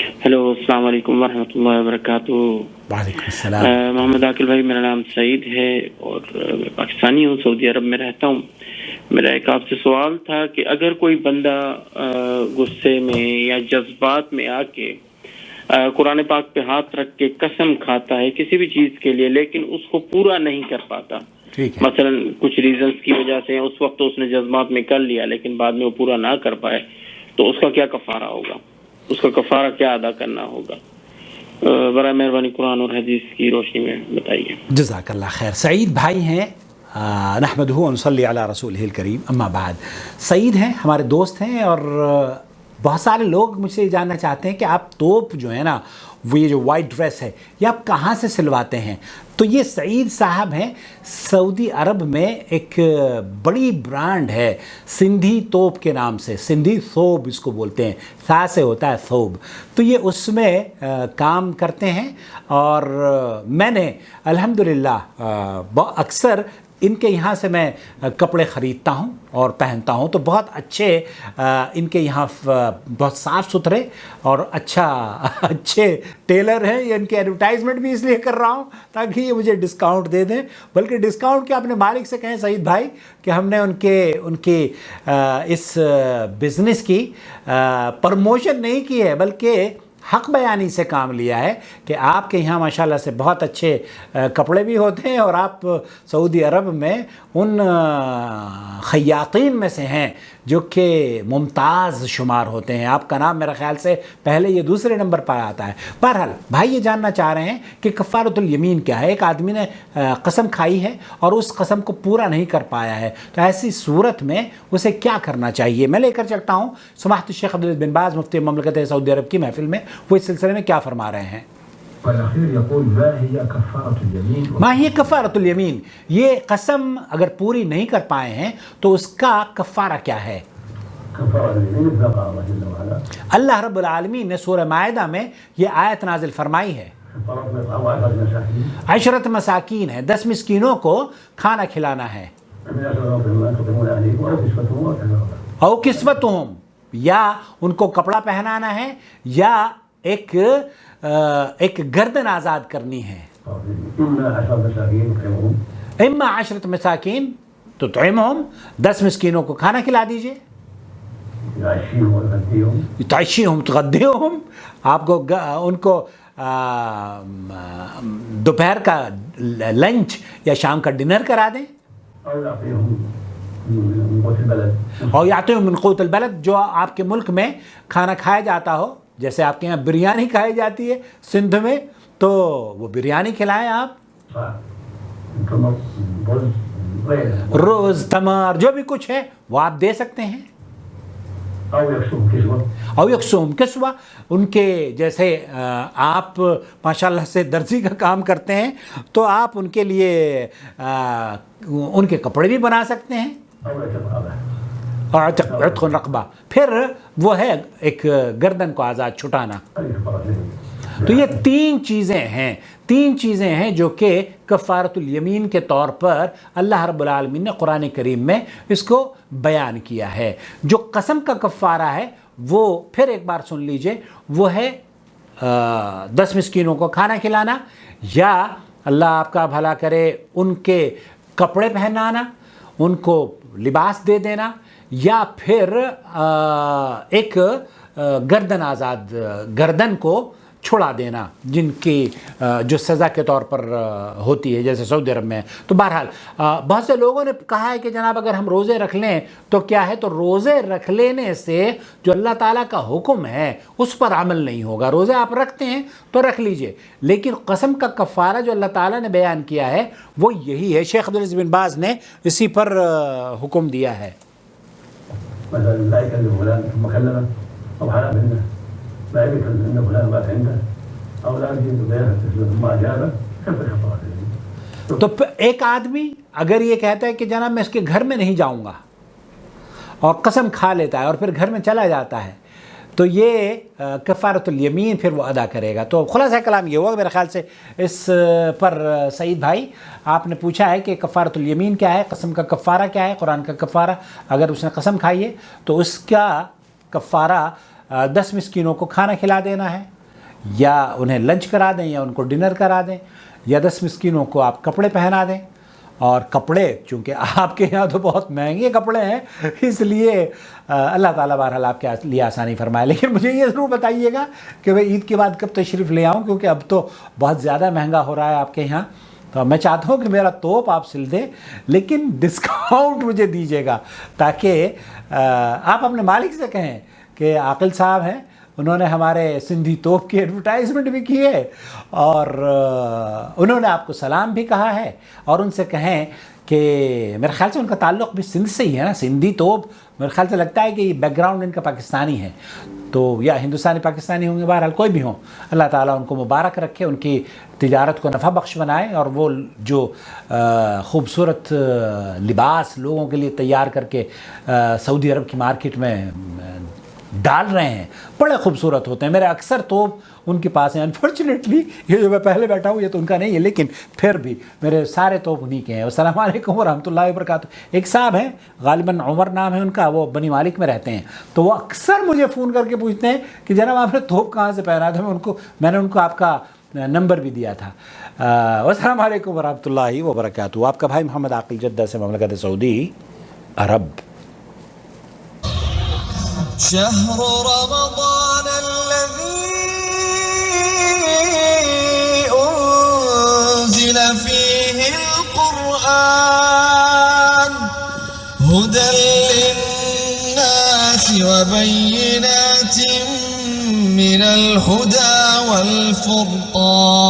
Hello, السلام علیکم ورحمۃ اللہ وبرکاتہ۔ وعلیکم السلام۔ محمد عاقل بھائی، میرا نام سعید ہے اور میں پاکستانی ہوں، سعودی عرب میں رہتا ہوں۔ میرا ایک آپ سے سوال تھا کہ اگر کوئی بندہ غصے میں یا جذبات میں آ کے قرآن پاک پہ ہاتھ رکھ کے قسم کھاتا ہے کسی بھی چیز کے لیے، لیکن اس کو پورا نہیں کر پاتا، مثلا کچھ ریزنز کی وجہ سے اس وقت تو اس نے جذبات میں کر لیا لیکن بعد میں وہ پورا نہ کر پائے، تو اس کا کیا کفارہ ہوگا؟ اس کا کفارہ کیا ادا کرنا ہوگا؟ برائے مہربانی قرآن اور حدیث کی روشنی میں بتائیے۔ جزاک اللہ خیر۔ سعید بھائی ہیں، نحمدہ و نصلی علی رسولہ الکریم، اما بعد۔ سعید ہیں، ہمارے دوست ہیں، اور بہت سارے لوگ مجھ سے جاننا چاہتے ہیں کہ آپ توپ جو ہے نا، وہ یہ جو وائٹ ڈریس ہے، یہ آپ کہاں سے سلواتے ہیں؟ تو یہ سعید صاحب ہیں، سعودی عرب میں ایک بڑی برانڈ ہے سندھی توپ کے نام سے، سندھی ثوب اس کو بولتے ہیں، سا سے ہوتا ہے ثوب، تو یہ اس میں کام کرتے ہیں۔ اور میں نے الحمدللہ اکثر ان کے یہاں سے میں کپڑے خریدتا ہوں اور پہنتا ہوں، تو بہت اچھے ان کے یہاں بہت صاف ستھرے اور اچھے ٹیلر ہیں۔ یہ ان کے ایڈورٹائزمنٹ بھی اس لیے کر رہا ہوں تاکہ یہ مجھے ڈسکاؤنٹ دے دیں، بلکہ ڈسکاؤنٹ کیا، اپنے مالک سے کہیں سعید بھائی کہ ہم نے ان کی اس بزنس کی پروموشن نہیں کی ہے، بلکہ حق بیانی سے کام لیا ہے کہ آپ کے یہاں ماشاءاللہ سے بہت اچھے کپڑے بھی ہوتے ہیں، اور آپ سعودی عرب میں ان خیاطین میں سے ہیں جو کہ ممتاز شمار ہوتے ہیں۔ آپ کا نام میرا خیال سے پہلے یہ دوسرے نمبر پر آتا ہے۔ بہرحال بھائی یہ جاننا چاہ رہے ہیں کہ کفارۃ الیمین کیا ہے۔ ایک آدمی نے قسم کھائی ہے اور اس قسم کو پورا نہیں کر پایا ہے، تو ایسی صورت میں اسے کیا کرنا چاہیے؟ میں لے کر چلتا ہوں سماحت الشیخ عبدالعزیز بن باز مفتی مملکت سعودی عرب کی محفل میں، وہ اس سلسلے میں کیا فرما رہے ہیں۔ ما ہی کفارۃ الیمین، یہ قسم اگر پوری نہیں کر پائے ہیں تو اس کا کفارہ کیا ہے؟ اللہ رب العالمین نے سورہ مائدہ میں یہ آیت نازل فرمائی ہے، 10 مساکین ہے، 10 مسکینوں کو کھانا کھلانا ہے، او کسوتہم، یا ان کو کپڑا پہنانا ہے، یا ایک گردن آزاد کرنی ہے۔ اما 10 مساکین تو طعمہم، 10 مسکینوں کو کھانا کھلا دیجئے، تعشیہم تغدیہم، آپ کو ان کو دوپہر کا لنچ یا شام کا ڈنر کرا دیں، اور یعطیہم من قوت البلد، جو آپ کے ملک میں کھانا کھایا جاتا ہو، جیسے آپ کے یہاں بریانی کھائی جاتی ہے سندھ میں، تو وہ بریانی کھلائیں آپ، روز تمر جو بھی کچھ ہے وہ آپ دے سکتے ہیں۔ او یکسوہم کسوہ، ان کے جیسے آپ ماشاءاللہ سے درزی کا کام کرتے ہیں تو آپ ان کے لیے ان کے کپڑے بھی بنا سکتے ہیں، اور عتق رقبہ، پھر وہ ہے ایک گردن کو آزاد چھٹانا۔ تو یہ تین چیزیں ہیں جو کہ کفارۃ الیمین کے طور پر اللہ رب العالمین نے قرآن کریم میں اس کو بیان کیا ہے۔ جو قسم کا کفارہ ہے وہ پھر ایک بار سن لیجئے، وہ ہے 10 مسکینوں کو کھانا کھلانا، یا اللہ آپ کا بھلا کرے ان کے کپڑے پہنانا، ان کو لباس دے دینا، یا پھر ایک گردن آزاد، گردن کو چھڑا دینا، جن کی جو سزا کے طور پر ہوتی ہے جیسے سعودی عرب میں۔ تو بہرحال بہت سے لوگوں نے کہا ہے کہ جناب اگر ہم روزے رکھ لیں تو کیا ہے؟ تو روزے رکھ لینے سے جو اللہ تعالیٰ کا حکم ہے اس پر عمل نہیں ہوگا۔ روزے آپ رکھتے ہیں تو رکھ لیجئے، لیکن قسم کا کفارہ جو اللہ تعالیٰ نے بیان کیا ہے وہ یہی ہے۔ شیخ عبدالعزیز بن باز نے اسی پر حکم دیا ہے۔ تو ایک آدمی اگر یہ کہتا ہے کہ جناب میں اس کے گھر میں نہیں جاؤں گا، اور قسم کھا لیتا ہے اور پھر گھر میں چلا جاتا ہے، تو یہ کفارۃ الیمین پھر وہ ادا کرے گا۔ تو خلاصہ کلام یہ ہوا میرے خیال سے اس پر سعید بھائی آپ نے پوچھا ہے کہ کفارۃ الیمین کیا ہے، قسم کا کفارہ کیا ہے۔ قرآن کا کفارہ، اگر اس نے قسم کھائی ہے تو اس کا کفارہ 10 مسکینوں کو کھانا کھلا دینا ہے، یا انہیں لنچ کرا دیں یا ان کو ڈنر کرا دیں یا 10 مسکینوں کو آپ کپڑے پہنا دیں. اور کپڑے چونکہ آپ کے یہاں تو بہت مہنگے کپڑے ہیں اس لیے اللہ تعالیٰ بہرحال آپ کے لیے آسانی فرمائے. لیکن مجھے یہ ضرور بتائیے گا کہ میں عید کے بعد کب تشریف لے آؤں کیونکہ اب تو بہت زیادہ مہنگا ہو رہا ہے آپ کے یہاں. تو میں چاہتا ہوں کہ میرا توپ آپ سل دیں لیکن ڈسکاؤنٹ مجھے دیجیے گا تاکہ آپ اپنے مالک سے کہیں کہ عاقل صاحب ہیں, انہوں نے ہمارے سندھی توپ کی ایڈورٹائزمنٹ بھی کی ہے اور انہوں نے آپ کو سلام بھی کہا ہے. اور ان سے کہیں کہ میرے خیال سے ان کا تعلق بھی سندھ سے ہی ہے نا, سندھی توپ میرے خیال سے لگتا ہے کہ یہ بیک گراؤنڈ ان کا پاکستانی ہے, تو یا ہندوستانی پاکستانی ہوں گے, بہرحال کوئی بھی ہوں. اللہ تعالیٰ ان کو مبارک رکھے, ان کی تجارت کو نفع بخش بنائے اور وہ جو خوبصورت لباس لوگوں کے لیے تیار کر کے سعودی عرب کی مارکیٹ میں ڈال رہے ہیں بڑے خوبصورت ہوتے ہیں. میرے اکثر توپ ان کے پاس ہیں. انفارچونیٹلی یہ جو میں پہلے بیٹھا ہوں یہ تو ان کا نہیں ہے لیکن پھر بھی میرے سارے توپ انہی کے ہیں. السلام علیکم ورحمۃ اللہ وبرکاتہ. ایک صاحب ہیں غالباً عمر نام ہے ان کا, وہ بنی مالک میں رہتے ہیں, تو وہ اکثر مجھے فون کر کے پوچھتے ہیں کہ جناب آپ نے توپ کہاں سے پہنا تھا. میں نے ان کو آپ کا نمبر بھی دیا تھا. السلام علیکم ورحمۃ اللہ وبرکاتہ. آپ کا بھائی محمد عاقل جدہ سے مملکت سعودی عرب. شهر رمضان الذي أنزل فيه القرآن هدى للناس وبينات من الهدى والفرقان